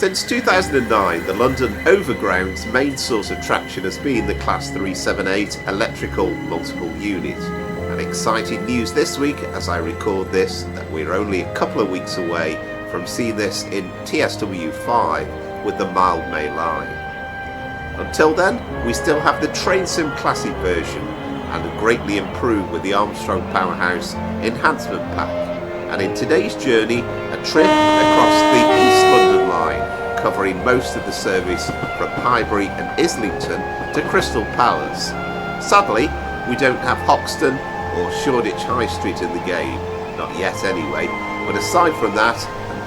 Since 2009, the London Overground's main source of traction has been the Class 378 electrical multiple unit. And exciting news this week as I record this that we're only a couple of weeks away from seeing this in TSW5 with the mild May line. Until then, we still have the Train Sim Classic version and greatly improved with the Armstrong Powerhouse enhancement pack. And in today's journey, a trip across the East London line, covering most of the service from Highbury and Islington to Crystal Palace. Sadly, we don't have Hoxton or Shoreditch High Street in the game, not yet anyway, but aside from that,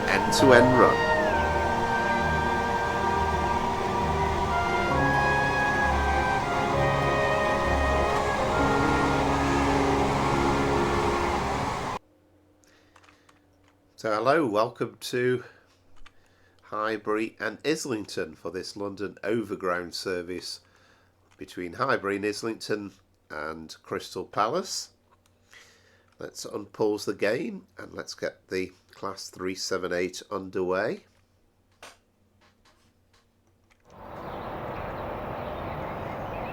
an end-to-end run. So hello, welcome to Highbury and Islington for this London Overground service between Highbury and Islington and Crystal Palace. Let's unpause the game and let's get the Class 378 underway.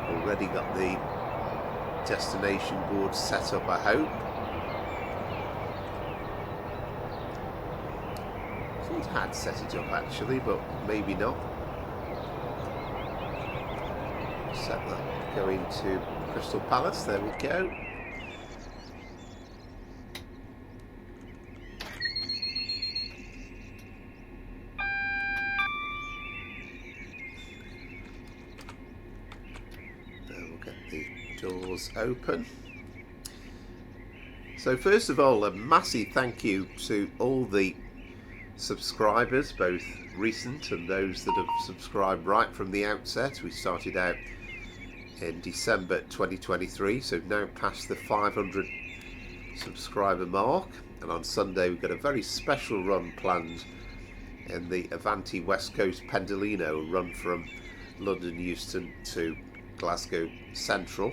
Already got the destination board set up, I hope. Had set it up actually, but maybe not. Set that going to Crystal Palace, there we go. There we'll get the doors open. So first of all, a massive thank you to all the subscribers, both recent and those that have subscribed right from the outset. We started out in December 2023, so now past the 500 subscriber mark, and on Sunday we've got a very special run planned in the Avanti West Coast Pendolino, run from London Euston to Glasgow Central.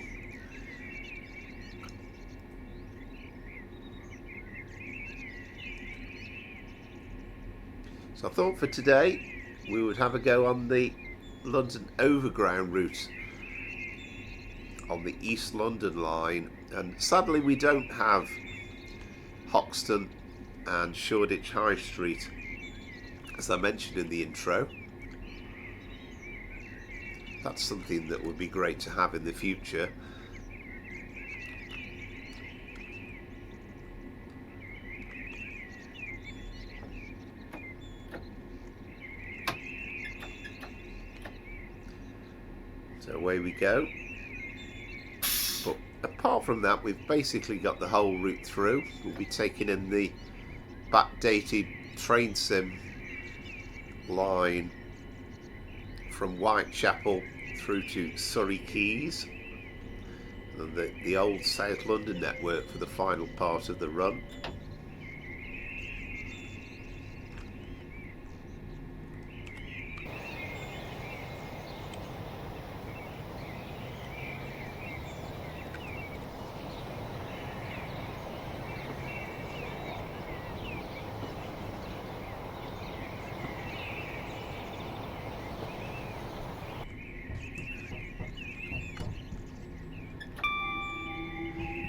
So I thought for today we would have a go on the London Overground route on the East London line, and sadly we don't have Hoxton and Shoreditch High Street, as I mentioned in the intro. That's something that would be great to have in the future. So away we go. But apart from that, we've basically got the whole route through. We'll be taking in the backdated train sim line from Whitechapel through to Surrey Quays, and the old South London network for the final part of the run.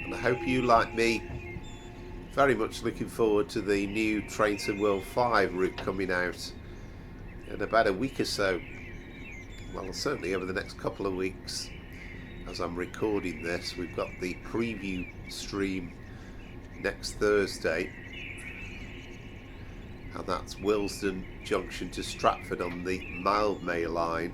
I hope you, like me, very much looking forward to the new Train Sim World 5 route coming out in about a week or so. Well, certainly over the next couple of weeks. As I'm recording this, we've got the preview stream next Thursday, and that's Willesden Junction to Stratford on the mild May line.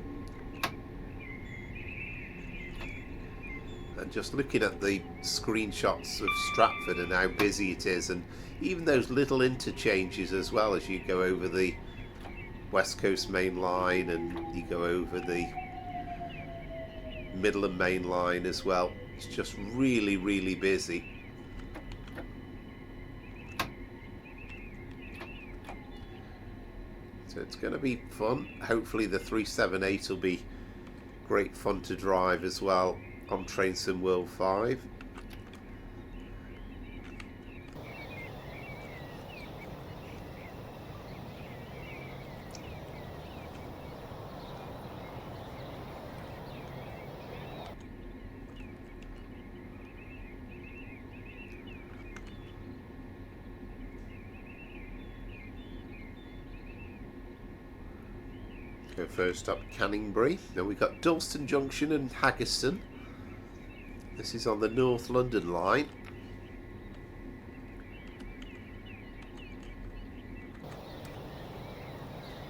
And just looking at the screenshots of Stratford and how busy it is, and even those little interchanges as well as you go over the West Coast Main Line and you go over the Midland Main Line as well. It's just really, really busy. So it's going to be fun. Hopefully the 378 will be great fun to drive as well on Train Sim World 5. So first up, Canningbury. Then we've got Dalston Junction and Haggerston. This is on the North London line.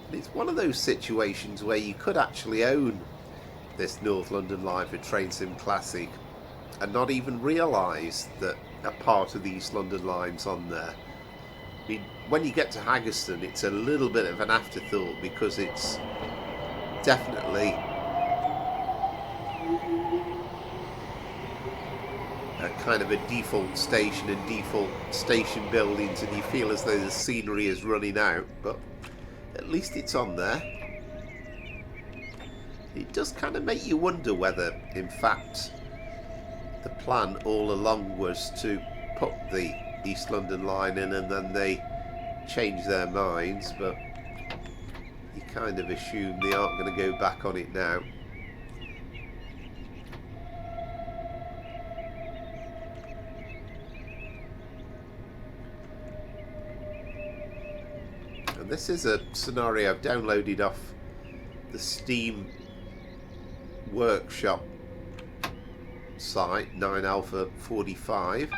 And it's one of those situations where you could actually own this North London line for Train Sim Classic and not even realise that a part of the East London line's on there. I mean, when you get to Haggerston, it's a little bit of an afterthought because it's definitely a kind of a default station and default station buildings, and you feel as though the scenery is running out, but at least it's on there. It does kind of make you wonder whether, in fact, the plan all along was to put the East London line in and then they changed their minds, but you kind of assume they aren't going to go back on it now. And this is a scenario I've downloaded off the Steam Workshop site, 9 Alpha 45.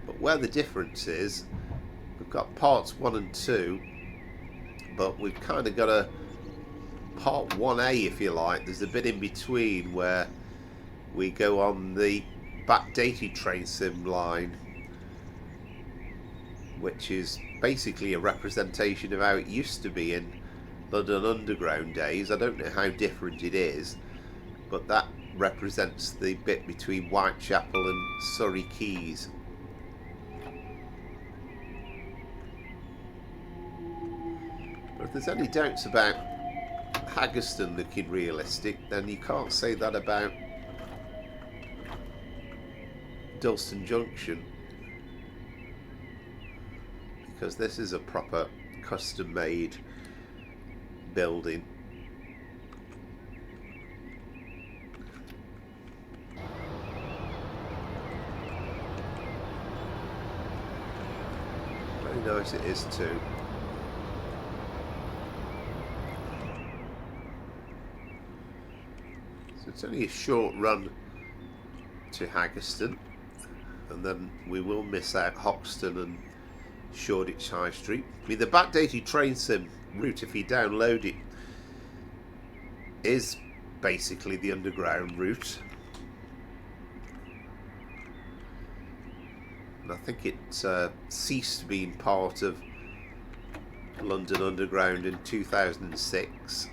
But where the difference is, we've got parts 1 and 2, but we've kind of got a part 1A, if you like. There's a bit in between where we go on the Backdated train sim line, which is basically a representation of how it used to be in London Underground days. I don't know how different it is, but that represents the bit between Whitechapel and Surrey Quays. But if there's any doubts about Haggerston looking realistic, then you can't say that about Dalston Junction, because this is a proper custom made building. Very nice it is too. So it's only a short run to Haggerston, and then we will miss out Hoxton and Shoreditch High Street. I mean, the Backdated train sim route, if you download it, is basically the underground route. And I think it ceased being part of London Underground in 2006.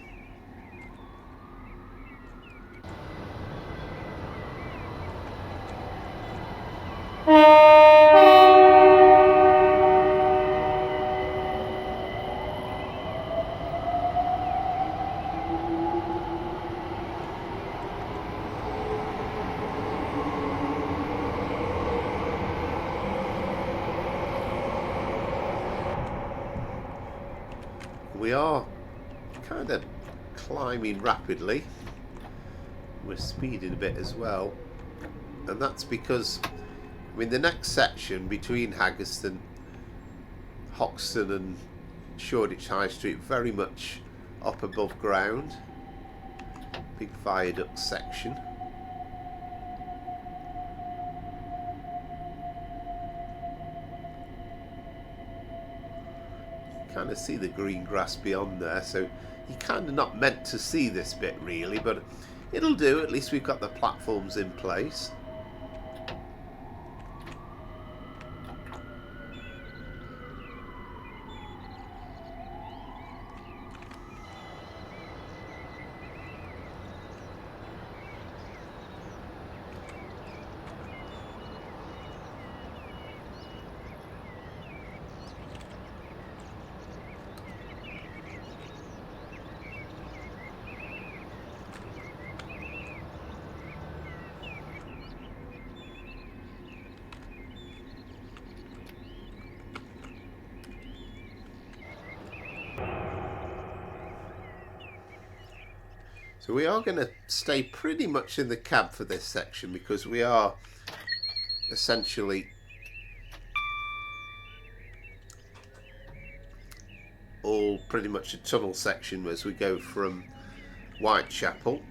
We are kind of climbing rapidly. We're speeding a bit as well, and that's because, I mean, the next section between Haggerston, Hoxton and Shoreditch High Street, very much up above ground. Big viaduct section. Kind of see the green grass beyond there, so you're kind of not meant to see this bit really, but it'll do. At least we've got the platforms in place. So we are going to stay pretty much in the cab for this section because we are essentially all pretty much a tunnel section as we go from Whitechapel.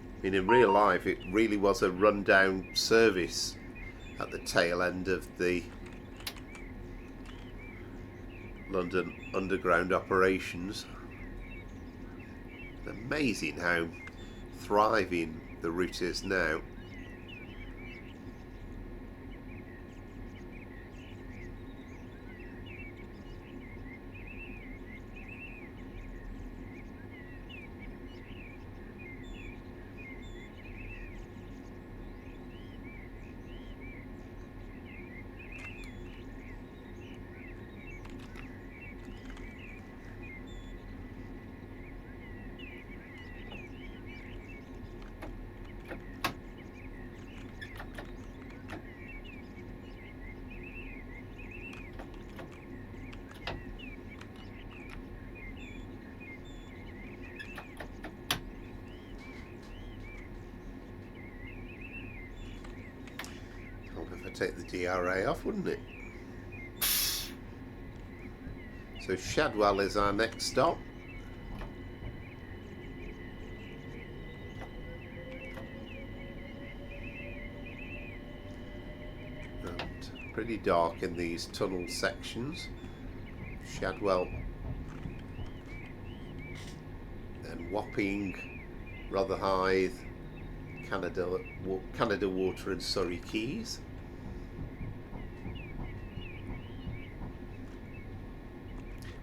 I mean, in real life it really was a rundown service at the tail end of the London Underground operations. Amazing how thriving the route is now. Take the DRA off, wouldn't it? So Shadwell is our next stop. And pretty dark in these tunnel sections. Shadwell, then Wapping, Rotherhithe, Canada Water and Surrey Quays.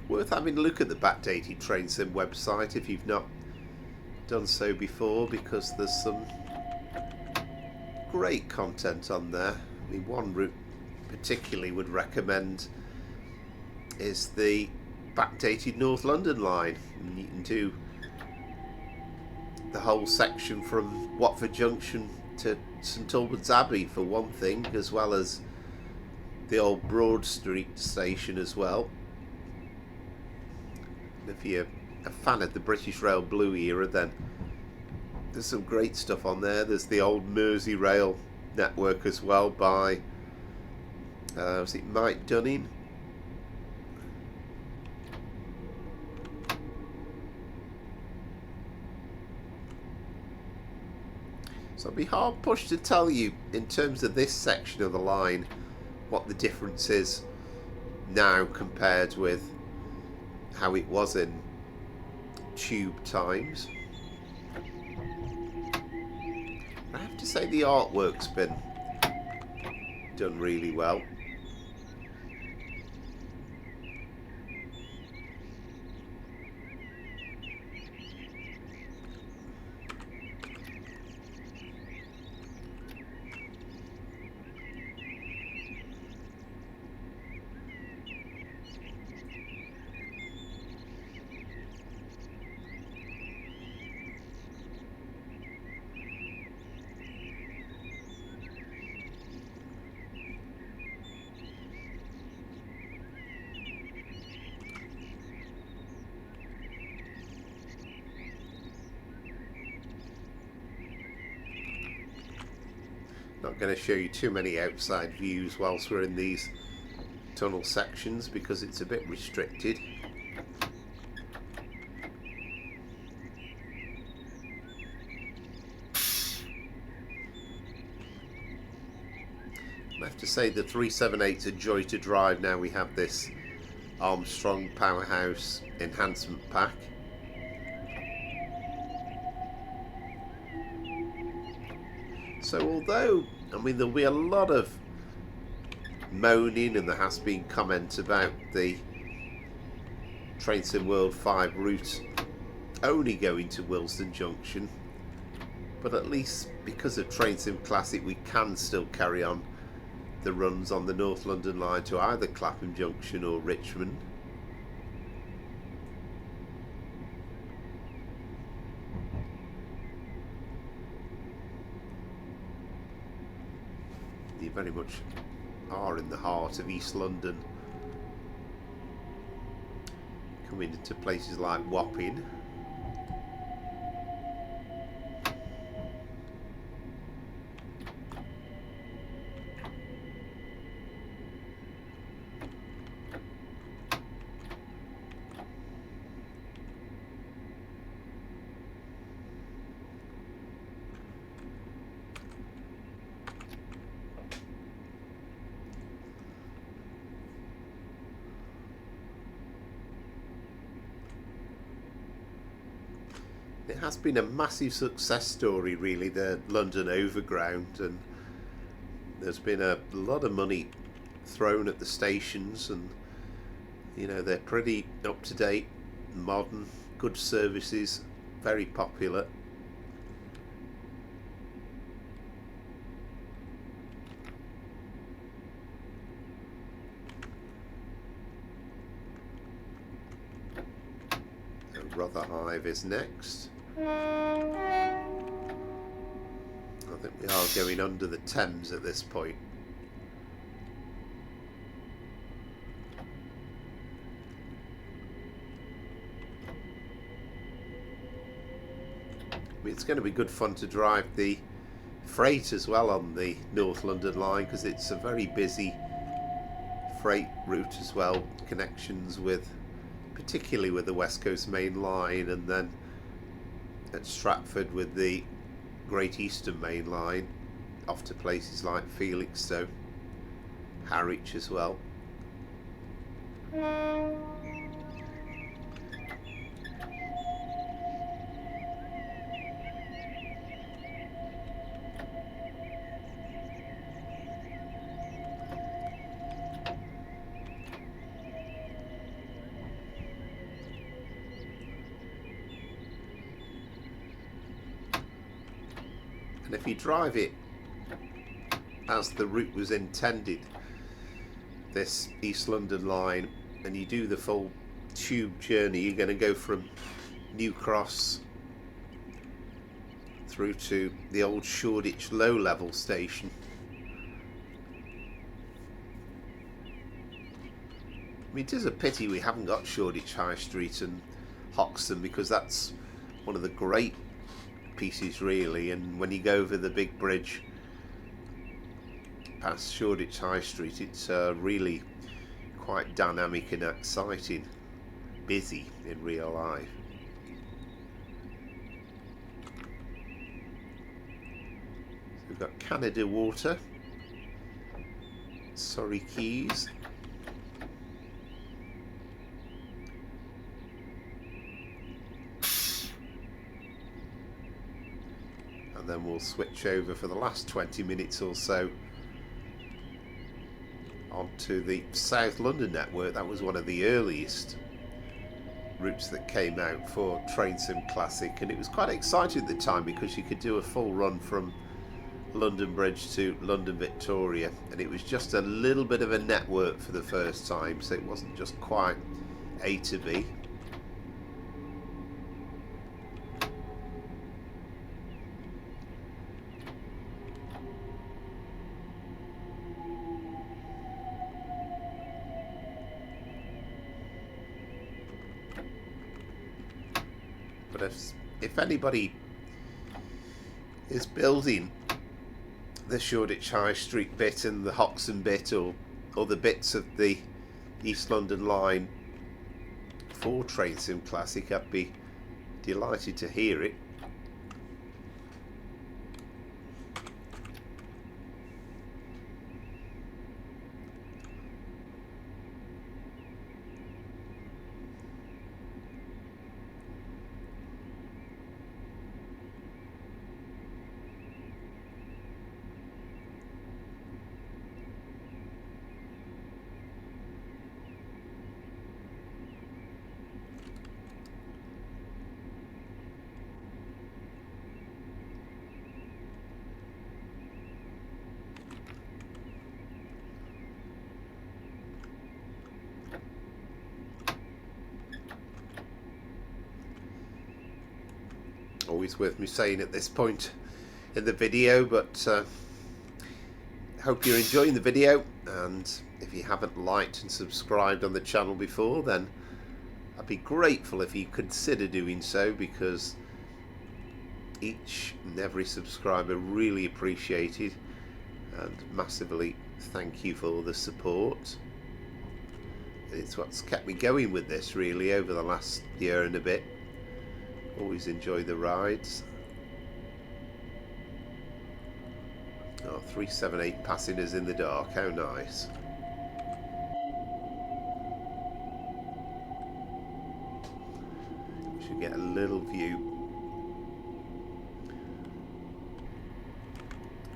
Worth having a look at the Backdated Train Sim website if you've not done so before, because there's some great content on there. I mean, one route particularly would recommend is the Backdated North London line. And you can do the whole section from Watford Junction to St Albans Abbey for one thing, as well as the old Broad Street station as well. If you're a fan of the British Rail Blue era, then there's some great stuff on there. There's the old Mersey Rail network as well by was it Mike Dunning? So I'd be hard pushed to tell you in terms of this section of the line what the difference is now compared with how it was in tube times. I have to say the artwork's been done really well. Not going to show you too many outside views whilst we're in these tunnel sections because it's a bit restricted. I have to say the 378's a joy to drive now we have this Armstrong Powerhouse enhancement pack. So although, I mean, there'll be a lot of moaning and there has been comment about the Train Sim World 5 route only going to Willesden Junction, but at least because of Train Sim Classic we can still carry on the runs on the North London line to either Clapham Junction or Richmond. Very much are in the heart of East London. Coming into places like Wapping. It has been a massive success story, really, the London Overground, and there's been a lot of money thrown at the stations, and you know, they're pretty up to date, modern, good services, very popular. Rotherhithe is next. I think we are going under the Thames at this point. I mean, it's going to be good fun to drive the freight as well on the North London line, because it's a very busy freight route as well. Connections with, particularly with the West Coast Main Line, and then at Stratford with the Great Eastern Main Line off to places like Felixstowe, Harwich as well. And if you drive it as the route was intended, this East London line, and you do the full tube journey, you're going to go from New Cross through to the old Shoreditch low level station. I mean, it is a pity we haven't got Shoreditch High Street and Hoxton, because that's one of the great pieces, really. And when you go over the big bridge past Shoreditch High Street, it's really quite dynamic and exciting, busy in real life. So we've got Canada Water, Surrey Quays, and then we'll switch over for the last 20 minutes or so onto the South London network. That was one of the earliest routes that came out for Train Sim Classic, and it was quite exciting at the time because you could do a full run from London Bridge to London Victoria, and it was just a little bit of a network for the first time, so it wasn't just quite A to B. But if anybody is building the Shoreditch High Street bit and the Hoxton bit, or the bits of the East London line for Train Sim Classic, I'd be delighted to hear it. Always worth me saying at this point in the video, but hope you're enjoying the video. and if you haven't liked and subscribed on the channel before, then I'd be grateful if you consider doing so, because each and every subscriber really appreciated, and massively thank you for the support. It's what's kept me going with this really over the last year and a bit. Always enjoy the rides. Oh, 378 passing us in the dark, how nice. We should get a little view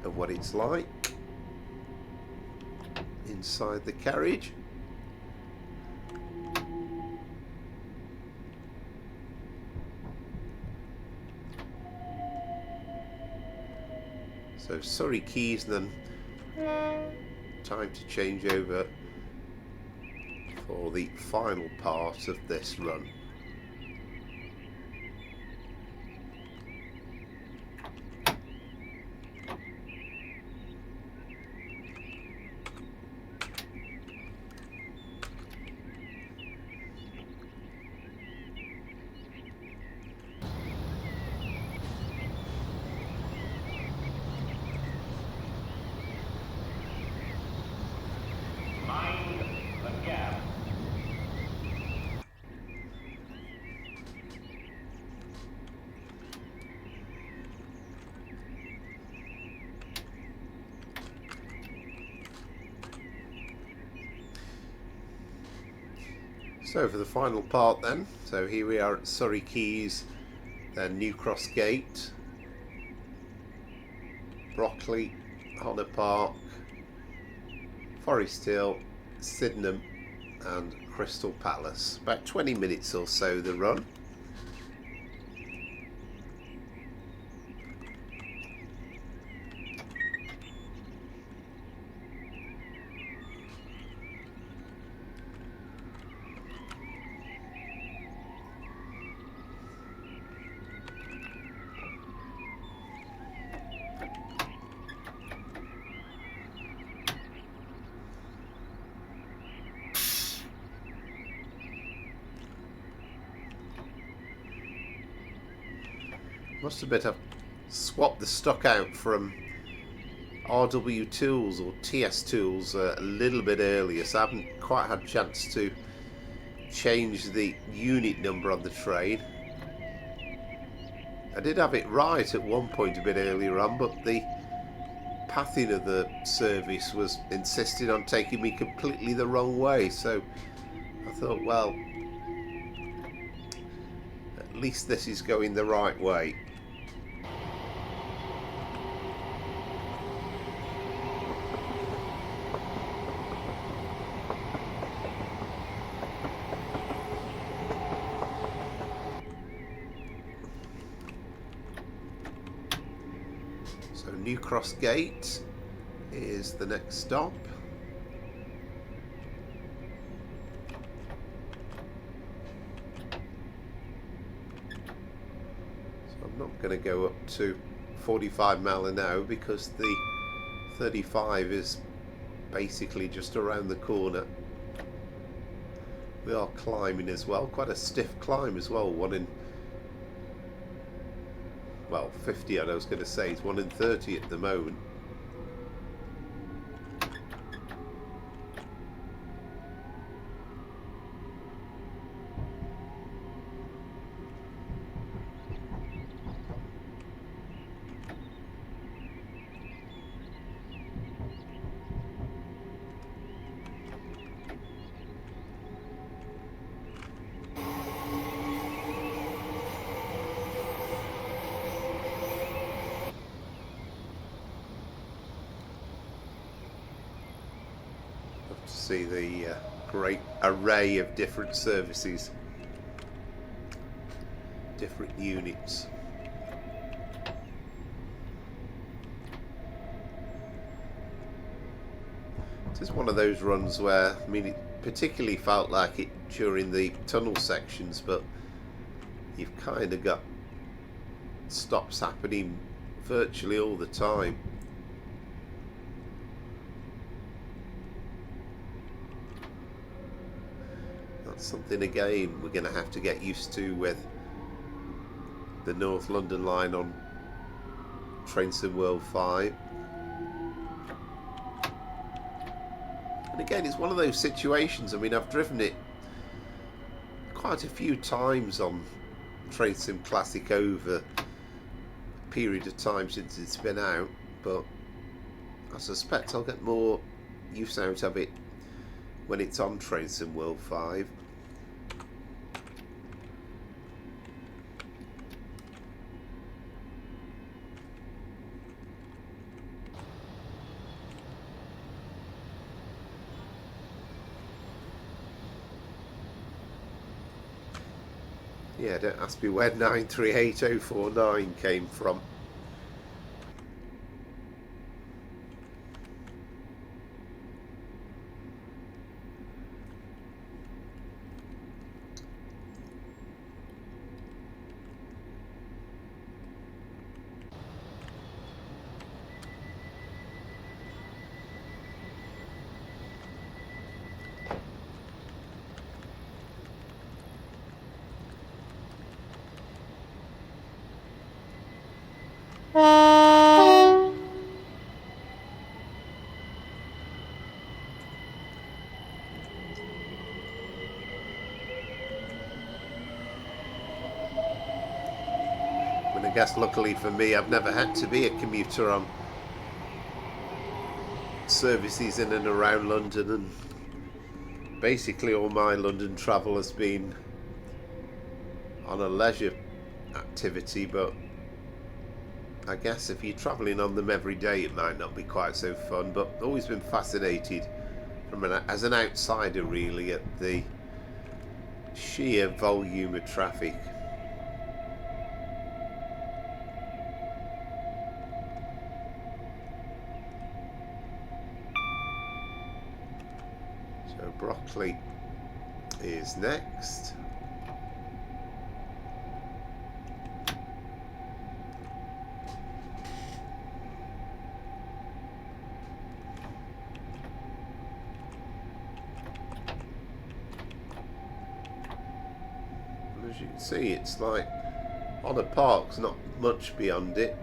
of what it's like inside the carriage. So Surrey Quays, then time to change over for the final part of this run. So for the final part then, so here we are at Surrey Quays, then New Cross Gate, Brockley, Honor Park, Forest Hill, Sydenham and Crystal Palace. About 20 minutes or so the run. Must admit I've swapped the stock out from RW Tools or TS Tools a little bit earlier, so I haven't quite had a chance to change the unit number on the train. I did have it right at one point a bit earlier on, but the pathing of the service was insisting on taking me completely the wrong way, so I thought, well, at least this is going the right way. So New Cross Gate is the next stop. So I'm not going to go up to 45 mile an hour because the 35 is basically just around the corner. We are climbing as well, quite a stiff climb as well, 1 in, well, 50 I was going to say, it's 1 in 30 at the moment. See the great array of different services, different units. This is one of those runs where, I mean, it particularly felt like it during the tunnel sections, but you've kind of got stops happening virtually all the time. Something again we're going to have to get used to with the North London line on Trainsim World 5. And again, it's one of those situations, I mean, I've driven it quite a few times on Trainsim Classic over a period of time since it's been out, but I suspect I'll get more use out of it when it's on Trainsim World 5. Yeah, don't ask me where 938049 came from. And I guess luckily for me, I've never had to be a commuter on services in and around London, and basically all my London travel has been on a leisure activity, but I guess if you're travelling on them every day it might not be quite so fun, but always been fascinated as an outsider really at the sheer volume of traffic. So Brockley is next. As you can see, it's like on a park's not much beyond it.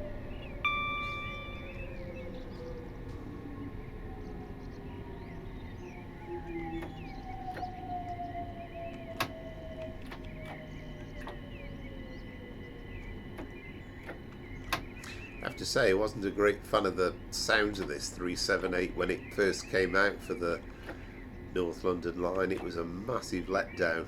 I have to say, I wasn't a great fan of the sounds of this 378 when it first came out for the North London line. It was a massive letdown.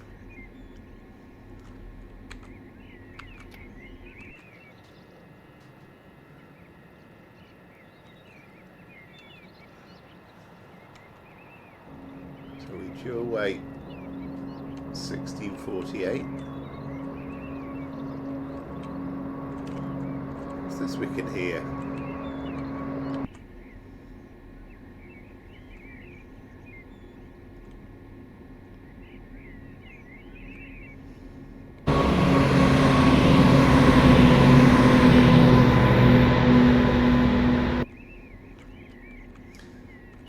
So we due away 1648. What's this we can hear?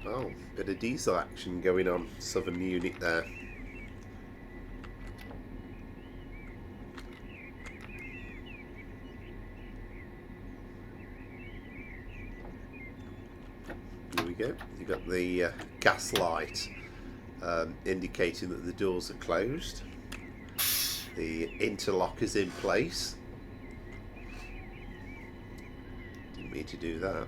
Oh, bit of diesel action going on, southern unit there. Here we go. You've got the gas light indicating that the doors are closed. The interlock is in place. Didn't mean to do that.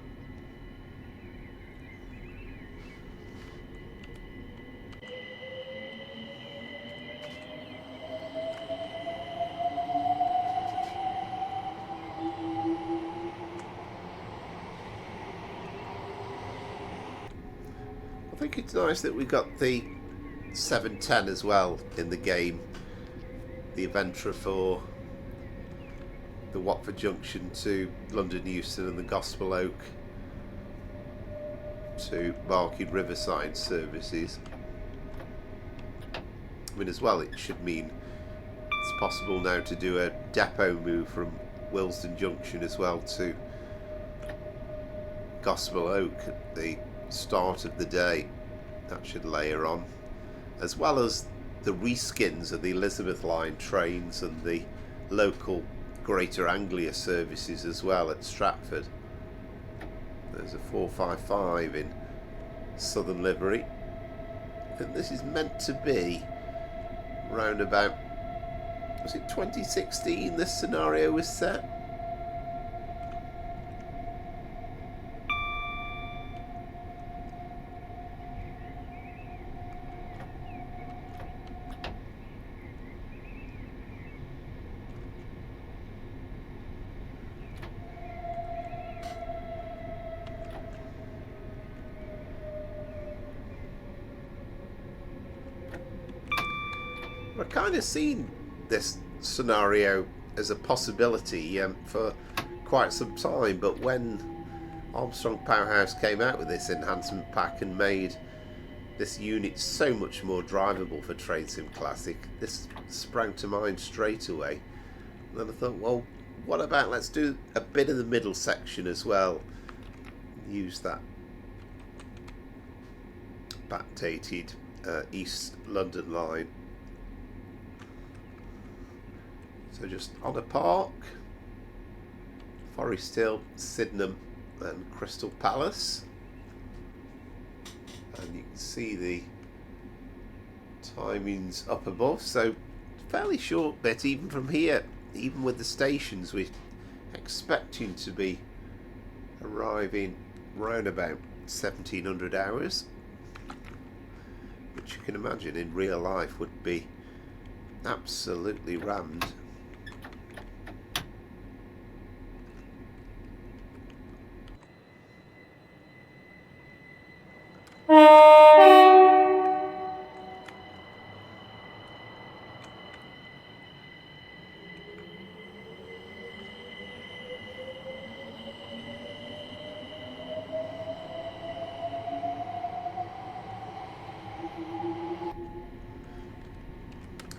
I think it's nice that we got the 710 as well in the game. The Aventra for the Watford Junction to London Euston and the Gospel Oak to Barking Riverside services. I mean, as well, it should mean it's possible now to do a depot move from Willesden Junction as well to Gospel Oak at the start of the day. That should layer on, as well as the reskins of the Elizabeth line trains and the local Greater Anglia services as well at Stratford. There's a 455 in southern livery, and this is meant to be round about, was it 2016 this scenario was set? I've kind of seen this scenario as a possibility for quite some time, but when Armstrong Powerhouse came out with this enhancement pack and made this unit so much more drivable for Train Sim Classic, this sprang to mind straight away. And then I thought, well, what about let's do a bit of the middle section as well, use that backdated East London line. So just on a park, Forest Hill, Sydenham and Crystal Palace, and you can see the timings up above, so fairly short bit even from here. Even with the stations, we're expecting to be arriving round about 1700 hours, which you can imagine in real life would be absolutely rammed.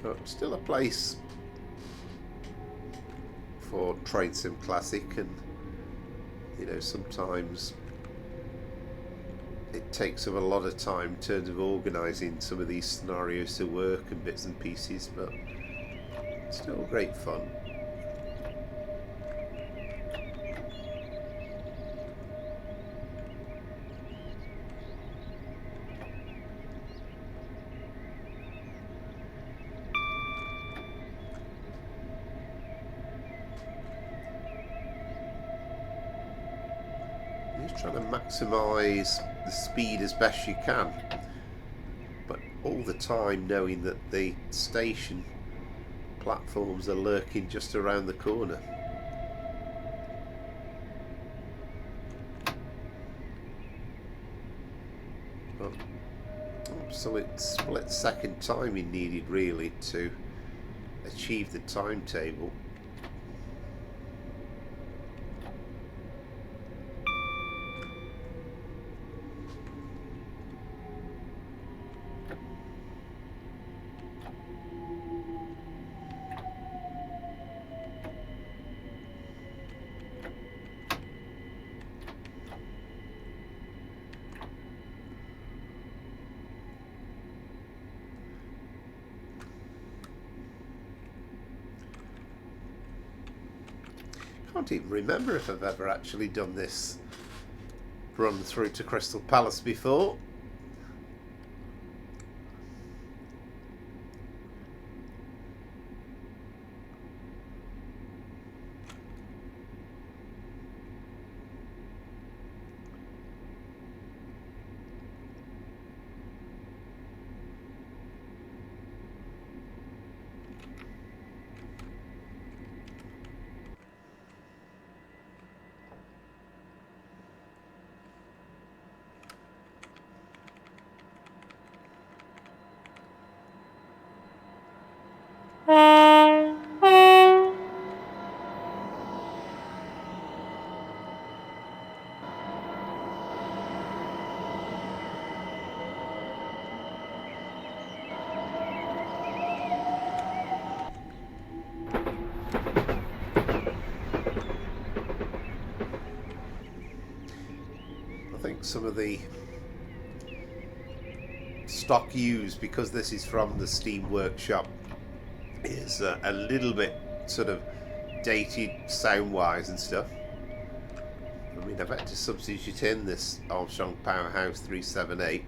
But still a place for Train Sim Classic, and you know, sometimes it takes up a lot of time in terms of organising some of these scenarios to work and bits and pieces, but still great fun. Just trying to maximise the speed as best you can, but all the time knowing that the station platforms are lurking just around the corner. But absolute split-second timing needed really to achieve the timetable. I can't even remember if I've ever actually done this run through to Crystal Palace before. I think some of the stock used, because this is from the Steam Workshop, is a little bit sort of dated sound wise and stuff. I mean, I've had to substitute in this Armstrong Powerhouse 378.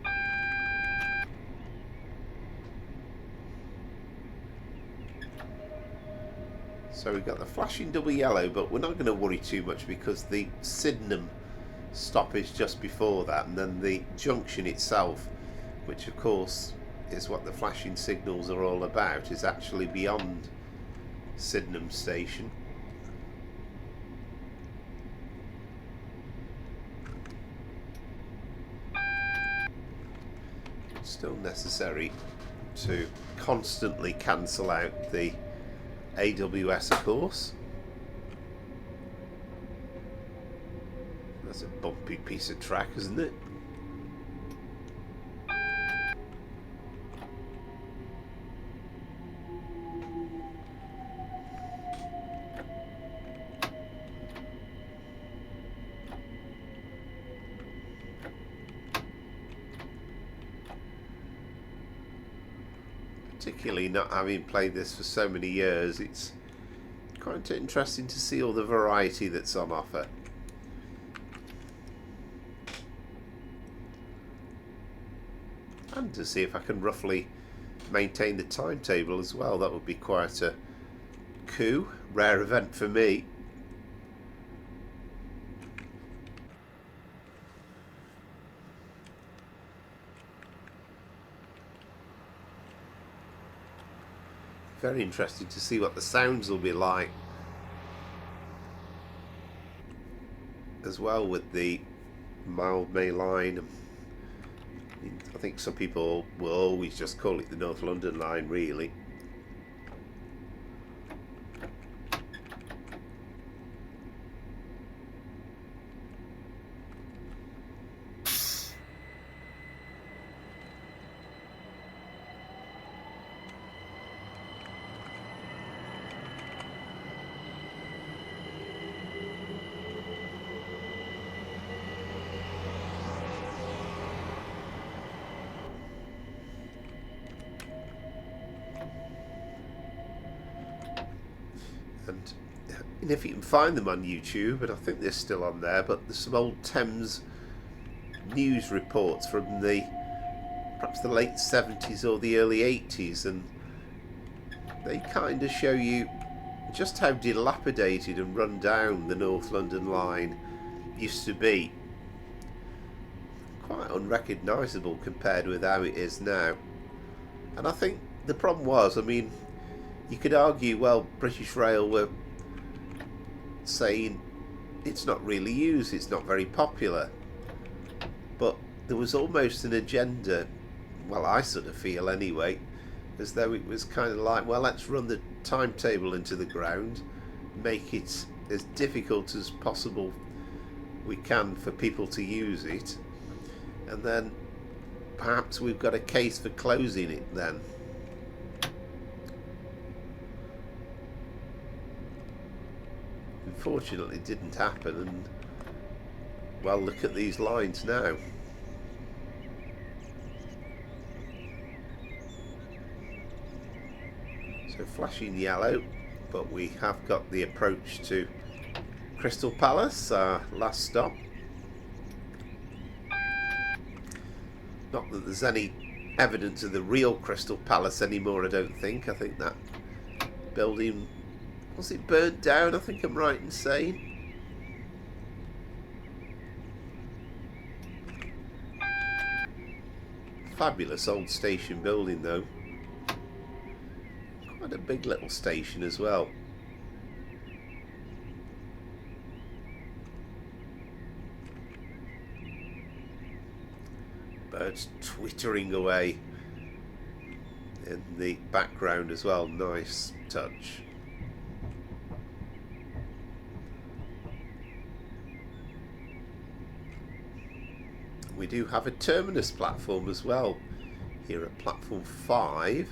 So we've got the flashing double yellow, but we're not going to worry too much because the Sydenham stop is just before that, and then the junction itself, which of course is what the flashing signals are all about, is actually beyond Sydenham station. Still necessary to constantly cancel out the AWS, of course. That's a bumpy piece of track, isn't it? Particularly not having played this for so many years, it's quite interesting to see all the variety that's on offer. And to see if I can roughly maintain the timetable as well. That would be quite a coup, rare event for me. Very interesting to see what the sounds will be like as well with the mild May line. I think some people will always just call it the North London line, really. And if you can find them on YouTube, and I think they're still on there, but there's some old Thames news reports from perhaps the late 70s or the early 80s, and they kind of show you just how dilapidated and run down the North London line used to be. Quite unrecognisable compared with how it is now. And I think the problem was, I mean, you could argue, well, British Rail were saying it's not really used, it's not very popular, but there was almost an agenda, well, I sort of feel anyway, as though it was kind of like, well, let's run the timetable into the ground, make it as difficult as possible we can for people to use it, and then perhaps we've got a case for closing it then. Unfortunately, it didn't happen, and well, look at these lines now. So flashing yellow, but we have got the approach to Crystal Palace, our last stop. Not that there's any evidence of the real Crystal Palace anymore, I don't think. I think that building, was it burnt down? I think I'm right in saying. Fabulous old station building though. Quite a big little station as well. Birds twittering away in the background as well. Nice touch. We do have a terminus platform as well here at platform 5.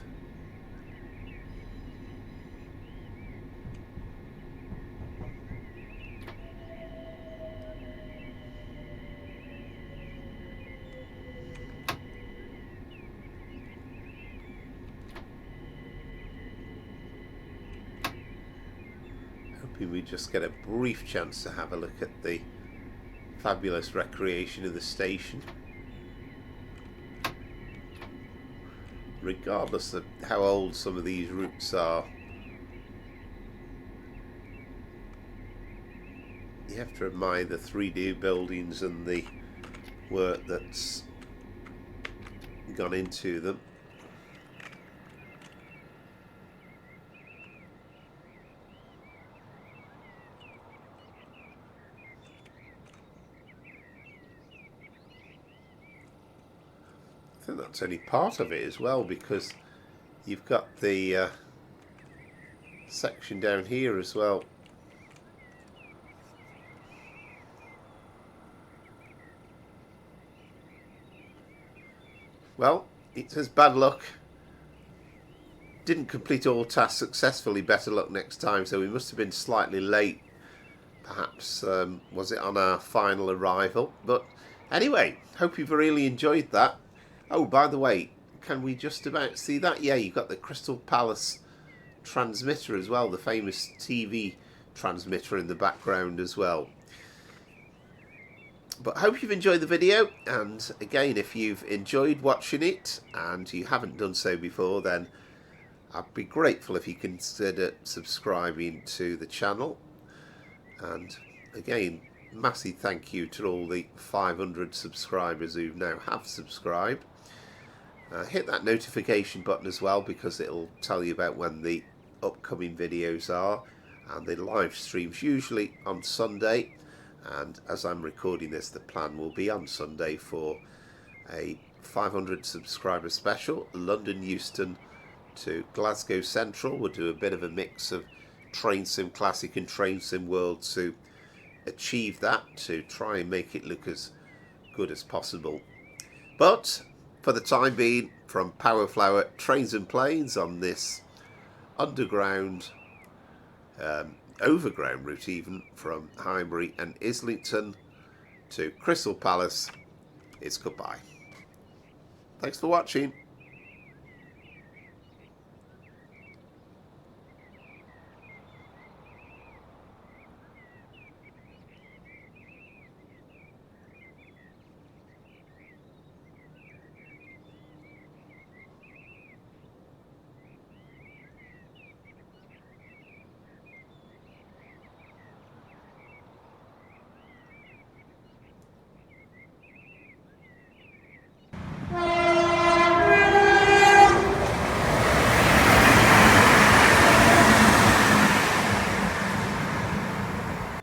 Hoping we just get a brief chance to have a look at the fabulous recreation of the station. Regardless of how old some of these routes are, you have to admire the 3D buildings and the work that's gone into them. I think that's only part of it as well, because you've got the section down here as well. Well, it says bad luck. Didn't complete all tasks successfully, better luck next time, so we must have been slightly late. Perhaps, was it on our final arrival? But anyway, hope you've really enjoyed that. Oh, by the way, can we just about see that? Yeah, you've got the Crystal Palace transmitter as well, the famous TV transmitter in the background as well. But I hope you've enjoyed the video, and again, if you've enjoyed watching it and you haven't done so before, then I'd be grateful if you consider subscribing to the channel. And again, massive thank you to all the 500 subscribers who now have subscribed. Hit that notification button as well, because it'll tell you about when the upcoming videos are, and the live streams usually on Sunday. And as I'm recording this, the plan will be on Sunday for a 500 subscriber special, London Euston to Glasgow Central. We'll do a bit of a mix of Train Sim Classic and Train Sim World to achieve that, to try and make it look as good as possible. But for the time being, from Powerflower Trains and Planes on this underground, overground route even, from Highbury and Islington to Crystal Palace, it's goodbye. Thanks for watching.